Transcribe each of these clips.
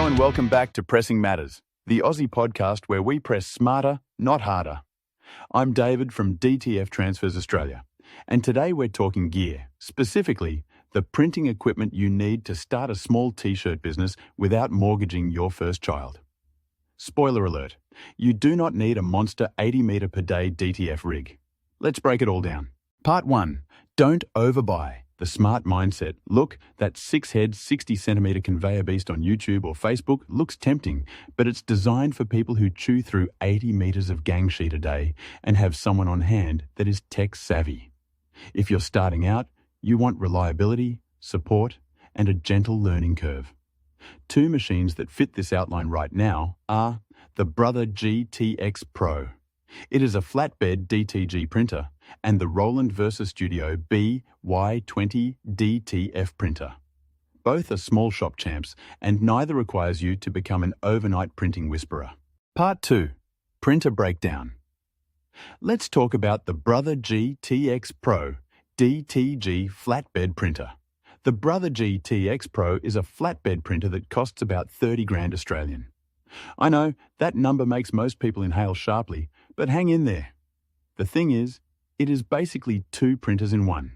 Hello and welcome back to Pressing Matters, the Aussie podcast where we press smarter, not harder. I'm David from DTF Transfers Australia, and today we're talking gear, specifically the printing equipment you need to start a small t-shirt business without mortgaging your first child. Spoiler alert, you do not need a monster 80 metre per day DTF rig. Let's break it all down. Part 1. Don't overbuy. The smart mindset. Look, that 6-head, 60-centimetre conveyor beast on YouTube or Facebook looks tempting, but it's designed for people who chew through 80 metres of gang sheet a day and have someone on hand that is tech savvy. If you're starting out, you want reliability, support, and a gentle learning curve. Two machines that fit this outline right now are the Brother GTX Pro. It is a flatbed DTG printer and the Roland VersaSTUDIO by-20 DTF printer. Both are small shop champs and neither requires you to become an overnight printing whisperer. Part 2. Printer Breakdown. Let's talk about the Brother GTX Pro DTG flatbed printer. The Brother GTX Pro is a flatbed printer that costs about 30 grand Australian. I know that number makes most people inhale sharply, but hang in there. The thing is, it is basically two printers in one.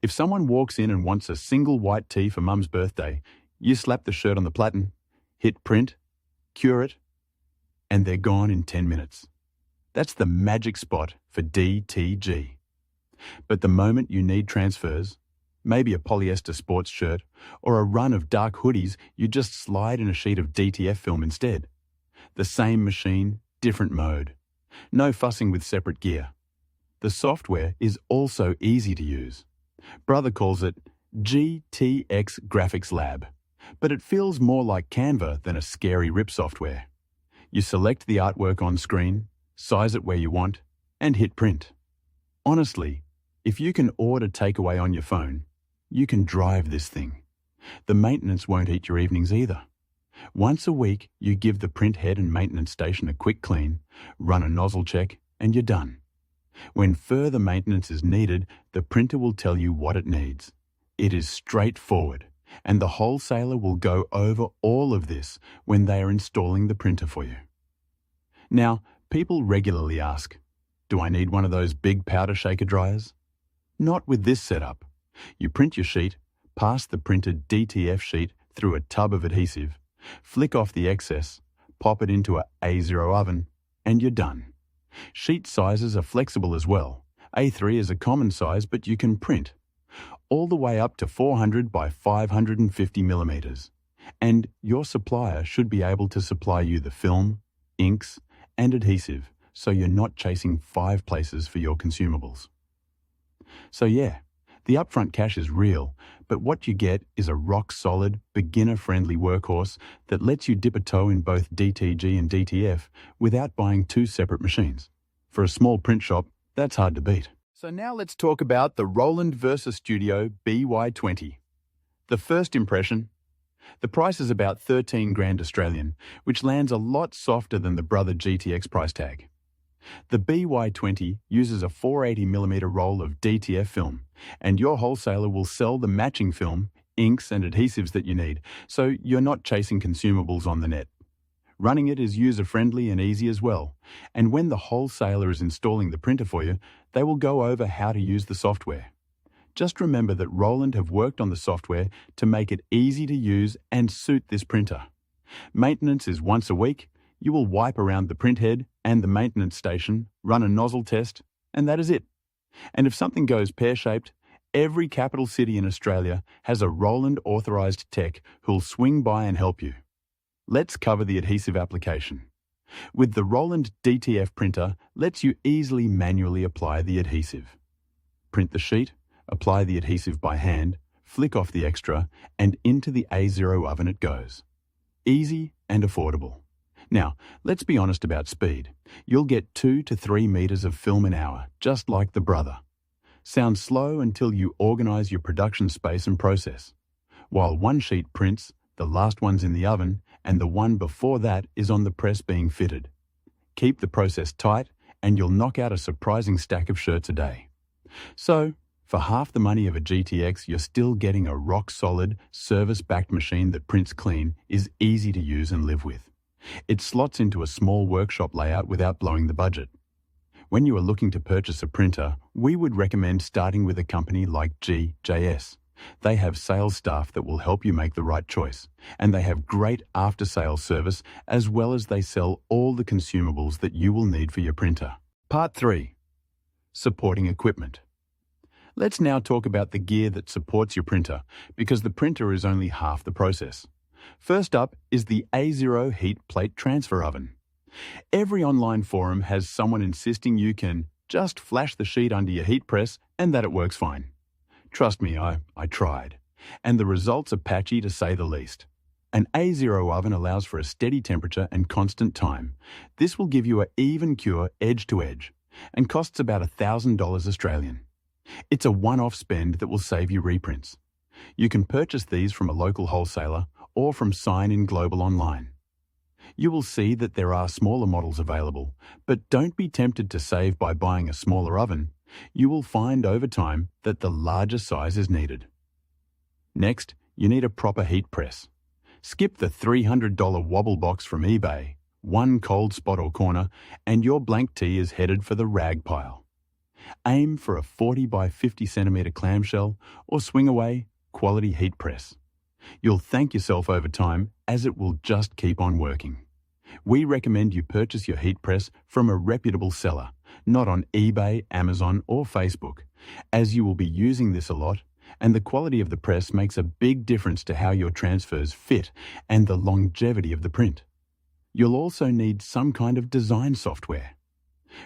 If someone walks in and wants a single white tee for mum's birthday, you slap the shirt on the platen, hit print, cure it, and they're gone in 10 minutes. That's the magic spot for DTG. But the moment you need transfers, maybe a polyester sports shirt or a run of dark hoodies, you just slide in a sheet of DTF film instead. The same machine, different mode. No fussing with separate gear. The software is also easy to use. Brother calls it GTX Graphics Lab, but it feels more like Canva than a scary rip software. You select the artwork on screen, size it where you want, and hit print. Honestly, if you can order takeaway on your phone, you can drive this thing. The maintenance won't eat your evenings either. Once a week, you give the print head and maintenance station a quick clean, run a nozzle check, and you're done. When further maintenance is needed, the printer will tell you what it needs. It is straightforward, and the wholesaler will go over all of this when they are installing the printer for you. Now, people regularly ask, do I need one of those big powder shaker dryers? Not with this setup. You print your sheet, pass the printed DTF sheet through a tub of adhesive, flick off the excess, pop it into a A0 oven, and you're done. Sheet sizes are flexible as well. A3 is a common size, but you can print all the way up to 400 by 550 millimeters. And your supplier should be able to supply you the film, inks, and adhesive, so you're not chasing 5 places for your consumables. So yeah, the upfront cash is real, but what you get is a rock-solid, beginner-friendly workhorse that lets you dip a toe in both DTG and DTF without buying 2 separate machines. For a small print shop, that's hard to beat. So now let's talk about the Roland VersaSTUDIO by-20. The first impression? The price is about 13 grand Australian, which lands a lot softer than the Brother GTX price tag. The by-20 uses a 480mm roll of DTF film, and your wholesaler will sell the matching film, inks and adhesives that you need, so you're not chasing consumables on the net. Running it is user-friendly and easy as well, and when the wholesaler is installing the printer for you, they will go over how to use the software. Just remember that Roland have worked on the software to make it easy to use and suit this printer. Maintenance is once a week. You will wipe around the print head and the maintenance station, run a nozzle test, and that is it. And if something goes pear-shaped, every capital city in Australia has a Roland authorised tech who'll swing by and help you. Let's cover the adhesive application. With the Roland DTF printer, lets you easily manually apply the adhesive. Print the sheet, apply the adhesive by hand, flick off the extra, and into the A0 oven it goes. Easy and affordable. Now, let's be honest about speed. You'll get 2 to 3 meters of film an hour, just like the Brother. Sounds slow until you organize your production space and process. While one sheet prints, the last one's in the oven, and the one before that is on the press being fitted. Keep the process tight, and you'll knock out a surprising stack of shirts a day. So, For half the money of a GTX, you're still getting a rock-solid, service-backed machine that prints clean, is easy to use and live with. It slots into a small workshop layout without blowing the budget. When you are looking to purchase a printer, we would recommend starting with a company like GJS. They have sales staff that will help you make the right choice, and they have great after-sales service as well as they sell all the consumables that you will need for your printer. Part 3. Supporting equipment. Let's now talk about the gear that supports your printer, because the printer is only half the process. First up is the A0 heat plate transfer oven. Every online forum has someone insisting you can just flash the sheet under your heat press and that it works fine. Trust me, I tried, and the results are patchy to say the least. An A0 oven allows for a steady temperature and constant time. This will give you an even cure edge to edge and costs about $1,000 Australian. It's a one-off spend that will save you reprints. You can purchase these from a local wholesaler or from Sign-In Global online. You will see that there are smaller models available, but don't be tempted to save by buying a smaller oven. You will find over time that the larger size is needed. Next, you need a proper heat press. Skip the $300 wobble box from eBay, one cold spot or corner, and your blank tee is headed for the rag pile. Aim for a 40 by 50 centimeter clamshell or swing away quality heat press. You'll thank yourself over time as it will just keep on working. We recommend you purchase your heat press from a reputable seller, not on eBay, Amazon or Facebook, as you will be using this a lot, and the quality of the press makes a big difference to how your transfers fit and the longevity of the print. You'll also need some kind of design software.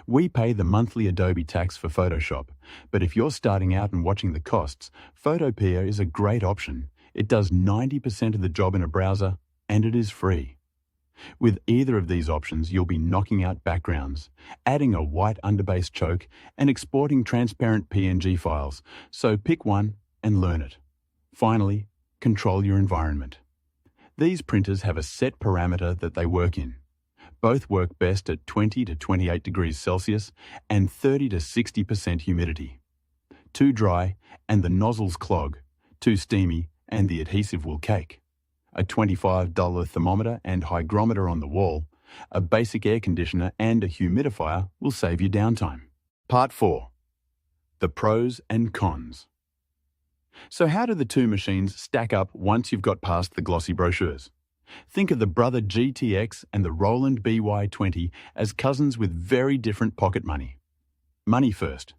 We pay the monthly Adobe tax for Photoshop, but if you're starting out and watching the costs, Photopea is a great option. It does 90% of the job in a browser, and it is free. With either of these options, you'll be knocking out backgrounds, adding a white underbase choke, and exporting transparent PNG files, so pick one and learn it. Finally, control your environment. These printers have a set parameter that they work in. Both work best at 20 to 28 degrees Celsius and 30 to 60% humidity. Too dry and the nozzles clog, too steamy and the adhesive will cake. A $25 thermometer and hygrometer on the wall, a basic air conditioner and a humidifier will save you downtime. Part 4. The pros and cons. So how do the two machines stack up once you've got past the glossy brochures? Think of the Brother GTX and the Roland BY-20 as cousins with very different pocket money. Money first.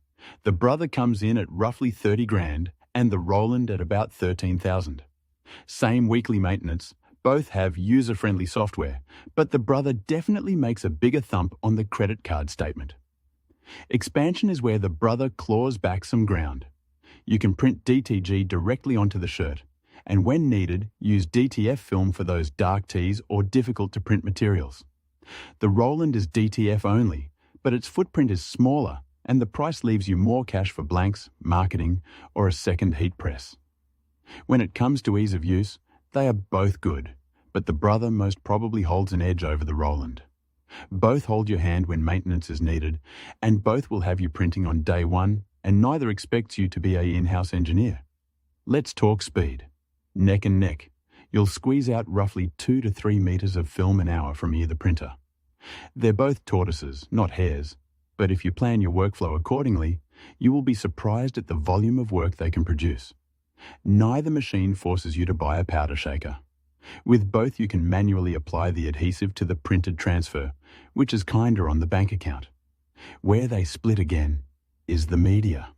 The Brother comes in at roughly 30 grand and the Roland at about 13,000. Same weekly maintenance, both have user-friendly software, but the Brother definitely makes a bigger thump on the credit card statement. Expansion is where the Brother claws back some ground. You can print DTG directly onto the shirt, and when needed, use DTF film for those dark tees or difficult-to-print materials. The Roland is DTF only, but its footprint is smaller, and the price leaves you more cash for blanks, marketing, or a second heat press. When it comes to ease of use, they are both good, but the Brother most probably holds an edge over the Roland. Both hold your hand when maintenance is needed, and both will have you printing on day one, and neither expects you to be an in-house engineer. Let's talk speed. Neck and neck. You'll squeeze out roughly 2 to 3 meters of film an hour from either printer. They're both tortoises, not hares, but if you plan your workflow accordingly, you will be surprised at the volume of work they can produce. Neither machine forces you to buy a powder shaker. With both you can manually apply the adhesive to the printed transfer, which is kinder on the bank account. Where they split again is the media.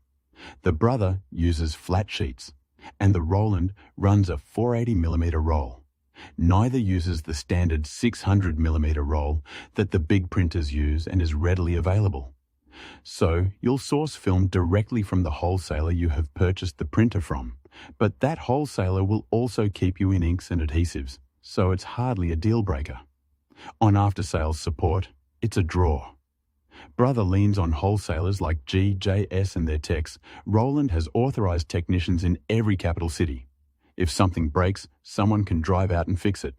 The Brother uses flat sheets, and the Roland runs a 480mm roll. Neither uses the standard 600mm roll that the big printers use and is readily available. So you'll source film directly from the wholesaler you have purchased the printer from, but that wholesaler will also keep you in inks and adhesives, so it's hardly a deal breaker. On after-sales support, it's a draw. Brother leans on wholesalers like GJS and their techs. Roland has authorized technicians in every capital city. If something breaks, someone can drive out and fix it.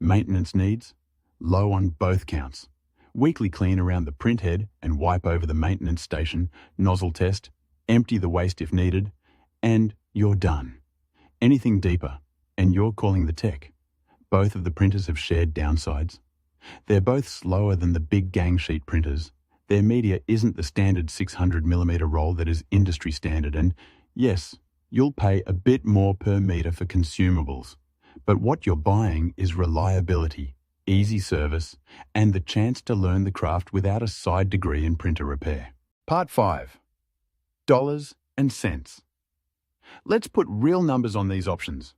Maintenance needs? Low on both counts. Weekly clean around the print head and wipe over the maintenance station, nozzle test, empty the waste if needed, and you're done. Anything deeper, and you're calling the tech. Both of the printers have shared downsides. They're both slower than the big gang sheet printers. Their media isn't the standard 600mm roll that is industry standard, and yes, you'll pay a bit more per meter for consumables. But what you're buying is reliability, easy service, and the chance to learn the craft without a side degree in printer repair. Part 5. Dollars and cents. Let's put real numbers on these options.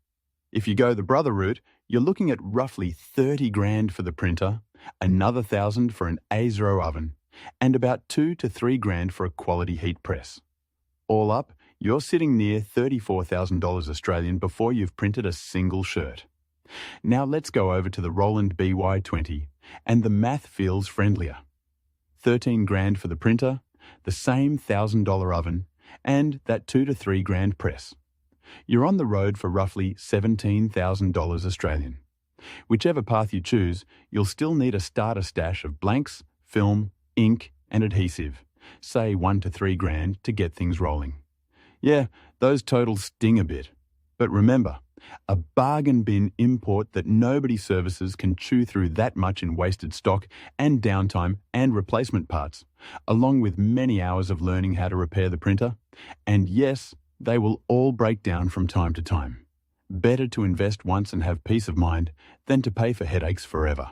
If you go the Brother route, you're looking at roughly 30 grand for the printer, another 1,000 for an A0 oven, and about 2 to 3 grand for a quality heat press. All up, you're sitting near $34,000 Australian before you've printed a single shirt. Now let's go over to the Roland BY-20, and the math feels friendlier. 13 grand for the printer, the same $1,000 oven, and that 2 to 3 grand press. You're on the road for roughly $17,000 Australian. Whichever path you choose, you'll still need a starter stash of blanks, film, ink, and adhesive, say 1 to 3 grand to get things rolling. Yeah, those totals sting a bit. But remember, a bargain bin import that nobody services can chew through that much in wasted stock and downtime and replacement parts, along with many hours of learning how to repair the printer. And yes, they will all break down from time to time. Better to invest once and have peace of mind than to pay for headaches forever.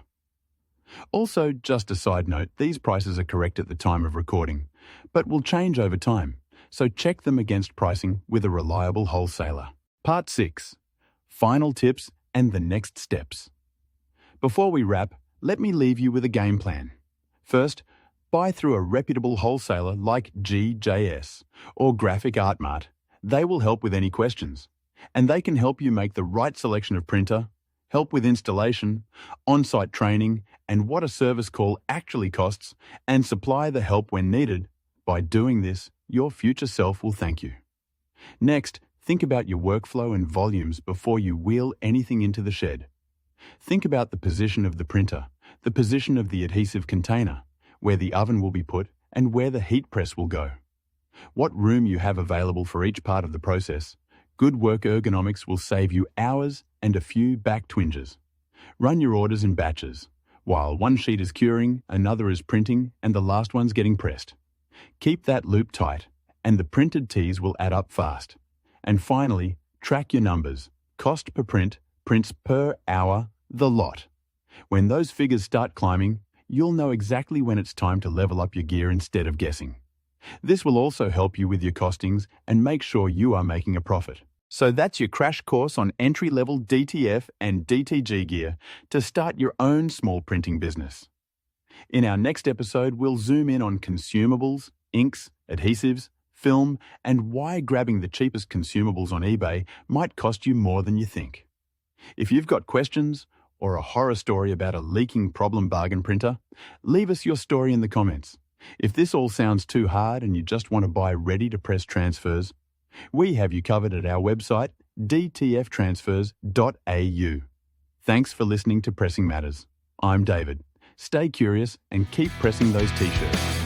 Also, just a side note, these prices are correct at the time of recording, but will change over time, so check them against pricing with a reliable wholesaler. Part 6. Final tips and the next steps. Before we wrap, let me leave you with a game plan. First, buy through a reputable wholesaler like GJS or Graphic Art Mart. They will help with any questions, and they can help you make the right selection of printer, help with installation, on-site training, and what a service call actually costs, and supply the help when needed. By doing this, your future self will thank you. Next, think about your workflow and volumes before you wheel anything into the shed. Think about the position of the printer, the position of the adhesive container, where the oven will be put, and where the heat press will go. What room you have available for each part of the process. Good work ergonomics will save you hours and a few back twinges. Run your orders in batches. While one sheet is curing, another is printing, and the last one's getting pressed. Keep that loop tight, and the printed tees will add up fast. And finally, track your numbers. Cost per print, prints per hour, the lot. When those figures start climbing, you'll know exactly when it's time to level up your gear instead of guessing. This will also help you with your costings and make sure you are making a profit. So that's your crash course on entry-level DTF and DTG gear to start your own small printing business. In our next episode, we'll zoom in on consumables, inks, adhesives, film, and why grabbing the cheapest consumables on eBay might cost you more than you think. If you've got questions or a horror story about a leaking problem bargain printer, leave us your story in the comments. If this all sounds too hard and you just want to buy ready-to-press transfers, we have you covered at our website, dtftransfers.au. Thanks for listening to Pressing Matters. I'm David. Stay curious and keep pressing those t-shirts.